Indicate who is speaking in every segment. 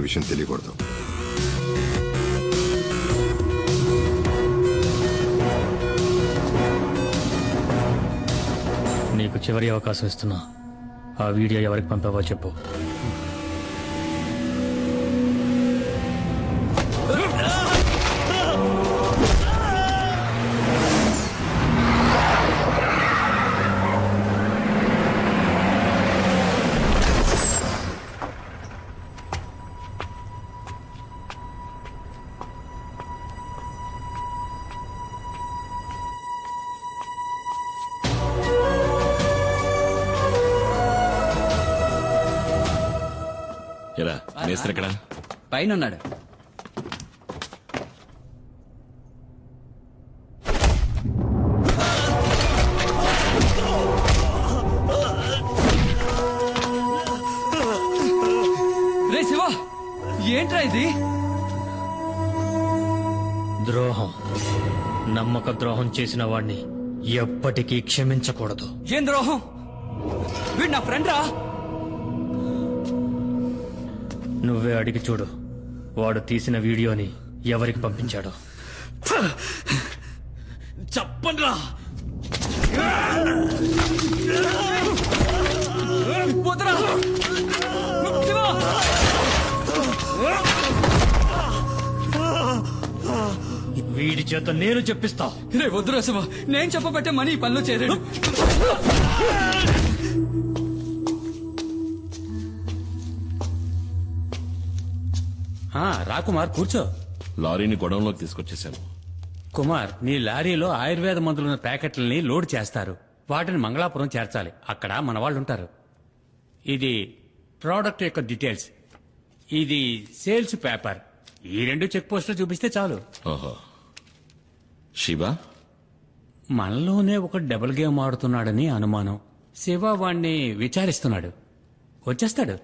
Speaker 1: విషయం తెలియకూడదు.
Speaker 2: నీకు చివరి అవకాశం ఇస్తున్నా. ఆ వీడియో ఎవరికి పంపావో చెప్పు.
Speaker 3: ఎలా మేస్త్రి ఎక్కడ?
Speaker 4: పైన ఉన్నాడు. రే శివ, ఏంట్రా ఇది?
Speaker 2: ద్రోహం. నమ్మక ద్రోహం చేసిన వాణ్ణి ఎప్పటికీ క్షమించకూడదు.
Speaker 4: ఏం ద్రోహం? వీడు నా ఫ్రెండ్ రా.
Speaker 2: నువ్వే అడిగి చూడు, వాడు తీసిన వీడియోని ఎవరికి పంపించాడో.
Speaker 4: చెప్పండ్రా. వదరా. శివ!
Speaker 2: వీడి చేత నేను చెప్పిస్తా.
Speaker 4: రే వద్దురా శివ, నేను చెప్పబట్టే మనీ ఈ పనిలో చేరాడు.
Speaker 5: కుమార్ కూర్చో.
Speaker 3: లారీని గొడవంలోకి తీసుకొచ్చేసాను.
Speaker 5: కుమార్, నీ లారీలో ఆయుర్వేద మందులున్న ప్యాకెట్లని లోడ్ చేస్తారు. వాటిని మంగళాపురం చేర్చాలి. అక్కడ మన వాళ్ళు ఉంటారు. ఇది ప్రోడక్ట్ యొక్క డీటెయిల్స్, ఇది సేల్స్ పేపర్. ఈ 2 చెక్ పోస్టులు చూపిస్తే చాలు.
Speaker 3: ఓహో, శివ
Speaker 5: మనలోనే ఒక డబుల్ గేమ్ ఆడుతున్నాడని అనుమానం. శివ వాణ్ణి విచారిస్తున్నాడు. వచ్చేస్తాడు.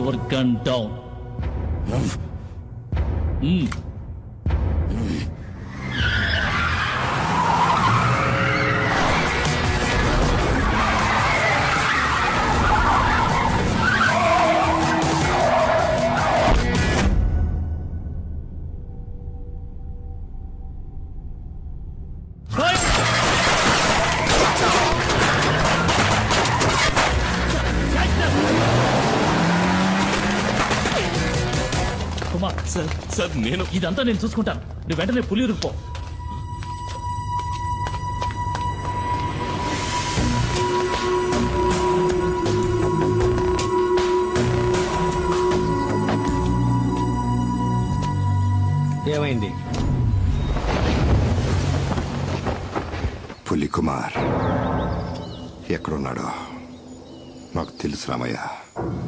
Speaker 1: Your gun down. Kumar,
Speaker 3: sir నేను
Speaker 1: ఇదంతా నేను చూసుకుంటాను. నువ్వు వెంటనే పులియూరుకు పో.
Speaker 6: ఏమైంది?
Speaker 7: పులి కుమార్ ఎక్కడున్నాడో నాకు తెలుసు రామయ్య.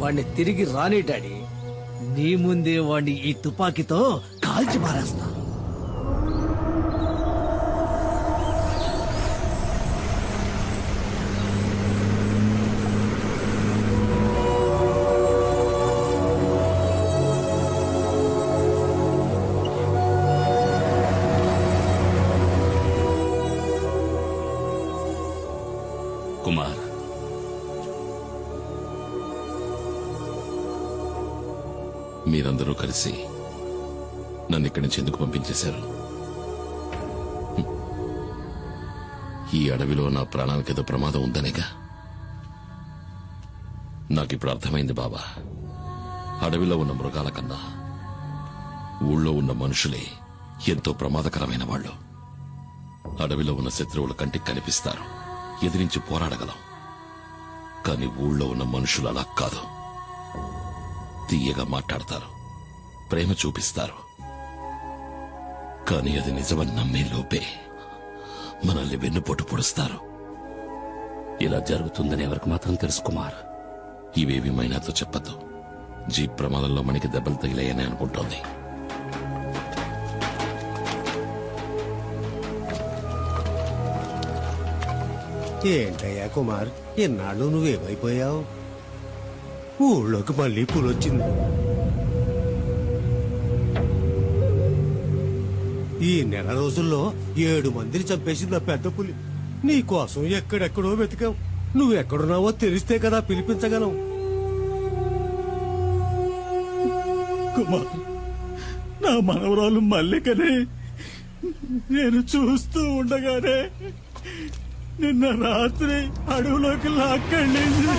Speaker 6: వాడిని తిరిగి రాని డాడీ. నీ ముందే వాడిని ఈ తుపాకీతో కాల్చి మారేస్తా.
Speaker 3: కుమార్, మీరందరూ కలిసి నన్ను ఇక్కడి నుంచి ఎందుకు పంపించేశారు? ఈ అడవిలో నా ప్రాణానికి ఏదో ప్రమాదం ఉందనేగా. నాకిప్పుడు అర్థమైంది బాబా. అడవిలో ఉన్న మృగాల కన్నా ఊళ్ళో ఉన్న మనుషులే ఎంతో ప్రమాదకరమైన వాళ్ళు. అడవిలో ఉన్న శత్రువుల కంటికి కనిపిస్తారు, ఎదిరించి పోరాడగలం. కానీ ఊళ్ళో ఉన్న మనుషులు అలా కాదు. తీయగా మాట్లాడతారు, ప్రేమ చూపిస్తారు. కానీ అది నిజమని నమ్మే లోపే మనల్ని వెన్నుపోటు పొడుస్తారు.
Speaker 8: ఇలా జరుగుతుందని ఎవరికి మాత్రం తెలుసు కుమార్.
Speaker 3: ఇవేవి మైనాతో చెప్పద్దు. జీప్ ప్రమాదంలో మనకి దెబ్బలు తగిలాయని అనుకుంటోంది.
Speaker 9: ఏంటయ్యా కుమార్, ఎన్నాళ్ళు నువ్వేమైపోయావు? ఊళ్ళోకి మళ్ళీ పులొచ్చింది. ఈ నెల రోజుల్లో 7 మందిని చంపేసింది ఆ పెద్ద పులి. నీ కోసం ఎక్కడెక్కడో వెతికాం. నువ్వెక్కడున్నావో తెలిస్తే కదా పిలిపించగలం.
Speaker 1: కుమార్, నా మనవరాలు మల్లికని నేను చూస్తూ ఉండగానే నిన్న రాత్రి అడవులోకి లాక్కెళ్ళింది.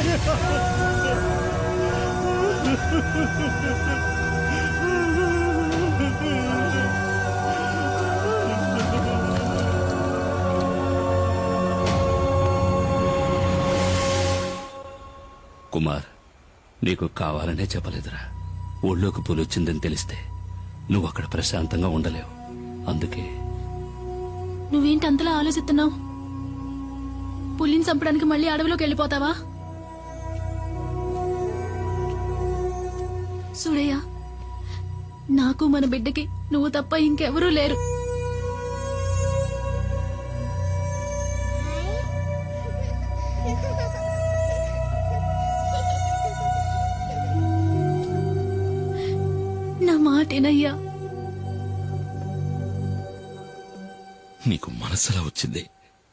Speaker 8: కుమార్, నీకు కావాలనే చెప్పలేదురా. ఊళ్ళోకి పులొచ్చిందని తెలిస్తే నువ్వు అక్కడ ప్రశాంతంగా ఉండలేవు. అందుకే
Speaker 10: నువ్వేంటి అంతలా ఆలోచిస్తున్నావు? పులిని చంపడానికి మళ్ళీ అడవిలోకి వెళ్ళిపోతావా? చూడయ్య, నాకు మన బిడ్డకి నువ్వు తప్ప ఇంకెవరూ లేరు. నా మాటేనయ్యా.
Speaker 3: నీకు మనసులా వచ్చింది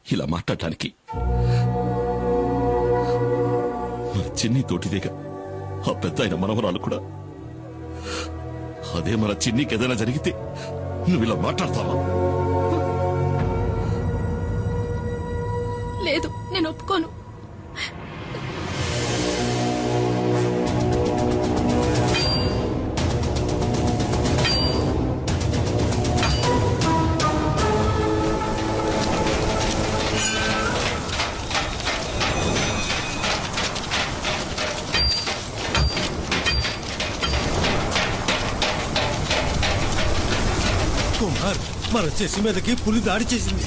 Speaker 3: ఇలా మాట్లాడటానికి? మన చిన్ని తోటిదేగా ఆ పెద్ద ఆయన మనవరాలు కూడా. అదే మన చిన్నికి ఏదైనా జరిగితే నువ్వు ఇలా మాట్లాడతావా?
Speaker 10: లేదు, నేను ఒప్పుకోను.
Speaker 9: కుమార్, మన చెసి మీదకి పులి దాడి చేసింది.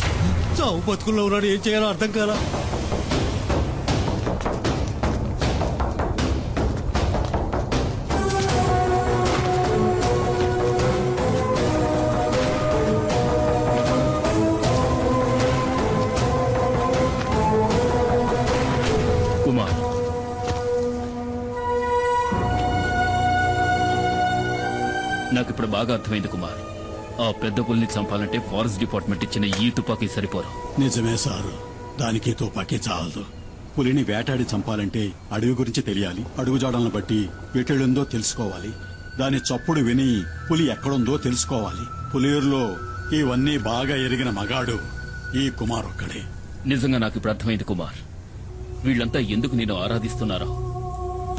Speaker 9: చావు బతుకుల్లో ఉన్నాడు, ఏం చేయాలో అర్థం కాలా.
Speaker 1: కుమార్,
Speaker 2: బాగా అర్థమైంది కుమార్. ఆ పెద్ద పులిని చంపాలంటే ఫారెస్ట్ డిపార్ట్మెంట్ ఇచ్చిన ఈ తుపాకీ సరిపోరు.
Speaker 1: నిజమే సారు, దానికి తుపాకీ చాలదు. పులిని వేటాడి చంపాలంటే అడవి గురించి తెలియాలి. అడుగుజాడలను బట్టి ఎటెళ్ళుందో తెలుసుకోవాలి. దాని చప్పుడు విని పులి ఎక్కడుందో తెలుసుకోవాలి. పులియూరులో ఇవన్నీ బాగా ఎరిగిన మగాడు ఈ కుమార్ ఒక్కడే.
Speaker 2: నిజంగా నాకు ఇప్పుడు అర్థమైంది కుమార్. వీళ్ళంతా ఎందుకు నేను ఆరాధిస్తున్నారో.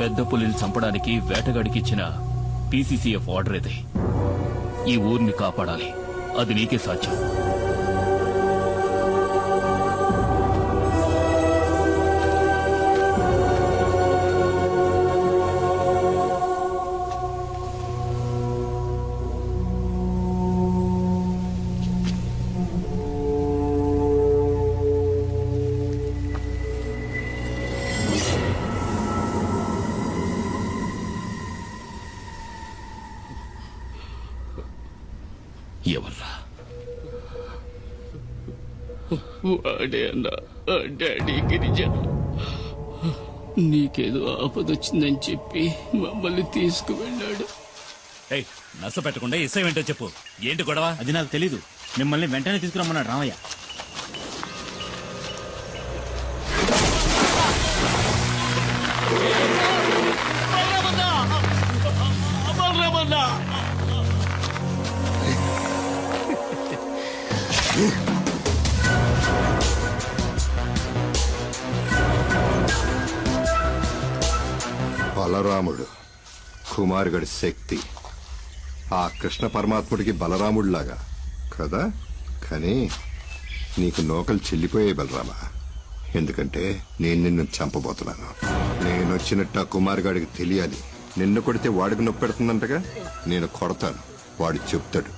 Speaker 2: పెద్ద పులిని చంపడానికి వేటగాడికి ఇచ్చిన పీసీసీఎఫ్ ఆర్డర్ ఇది. ఈ ఊరిని కాపాడాలి, అది నీకే సాధ్యం.
Speaker 3: ఎవర్రా?
Speaker 2: వాడే అన్నా, డాడీ గిరిజ. నీకేదో ఆపదొచ్చిందని చెప్పి మమ్మల్ని తీసుకువెళ్ళాడు.
Speaker 8: నచ్చ పెట్టకుండా ఇష్టం ఏంటో చెప్పు. ఏంటి గొడవ?
Speaker 11: అది నాకు తెలీదు. మిమ్మల్ని వెంటనే తీసుకురమ్మన్నాడు రామయ్య.
Speaker 7: బలరాముడు కుమారుగడి శక్తి ఆ కృష్ణ పరమాత్ముడికి బలరాముడిలాగా కదా. కానీ నీకు నోకలు చెల్లిపోయే బలరామా. ఎందుకంటే నేను నిన్ను చంపబోతున్నాను. నేనొచ్చినట్టు ఆ కుమారుగాడికి తెలియాలి. నిన్ను కొడితే వాడికి నొప్పి పెడుతుందంటగా. నేను కొడతాను, వాడు చెప్తాడు.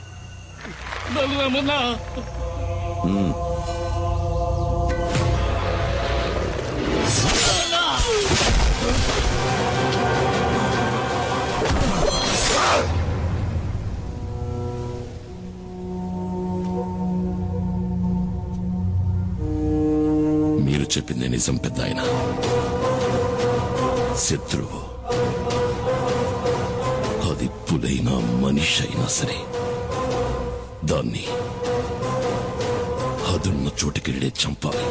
Speaker 3: మీరు చెప్పింది నిజం పెద్ద ఆయన. శత్రువు అది పులైనా మనిషి అయినా సరే దాన్ని అదున్న చోటుకెళ్లే చంపాలి.